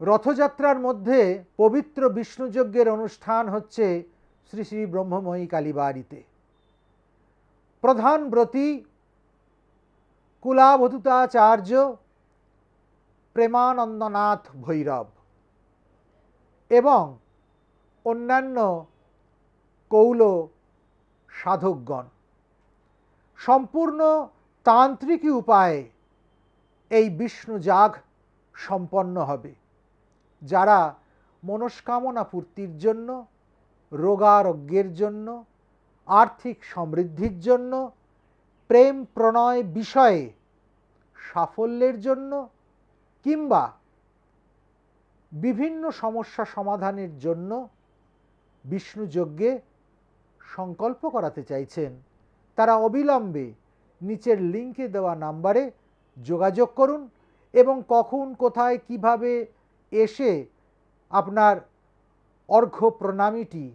রথযাত্রার মধ্যে পবিত্র বিষ্ণুযজ্ঞের অনুষ্ঠান হচ্ছে শ্রী শ্রী ব্রহ্মময়ী কালীবাড়িতে। প্রধান ব্রতী কুলাবধূতাচার্য প্রেমানন্দনাথ ভৈরব এবং অন্যান্য কৌল সাধকগণ সম্পূর্ণ তান্ত্রিকী উপায়ে এই বিষ্ণুযাগ সম্পন্ন হবে। যারা মনস্কামনা পূর্তির জন্য, রোগারোগ্যের জন্য, আর্থিক সমৃদ্ধির জন্য, প্রেম প্রণয় বিষয়ে সাফল্যের জন্য কিংবা বিভিন্ন সমস্যা সমাধানের জন্য বিষ্ণুযজ্ঞে সংকল্প করাতে চাইছেন, তারা অবিলম্বে নিচের লিঙ্কে দেওয়া নাম্বারে যোগাযোগ করুন এবং কখন কোথায় কিভাবে এসে আপনার অর্ঘ্য প্রণামীটি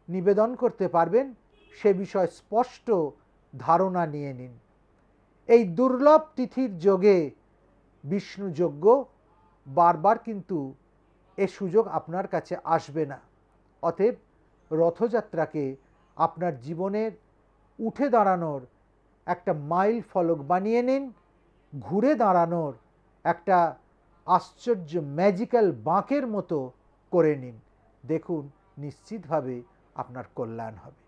নিবেদন করতে পারবেন সে বিষয়ে স্পষ্ট ধারণা নিয়ে নিন। এই দুর্লভ তিথির যোগে বিষ্ণুযজ্ঞ বারবার কিন্তু এ সুযোগ আপনার কাছে আসবে না। অতএব রথযাত্রাকে আপনার জীবনের উঠে দাঁড়ানোর একটা মাইল ফলক বানিয়ে নিন, ঘুরে দাঁড়ানোর একটা আশ্চর্য ম্যাজিক্যাল বাঁকের মতো করে নিন। দেখুন, নিশ্চিতভাবে আপনার কল্যাণ হবে।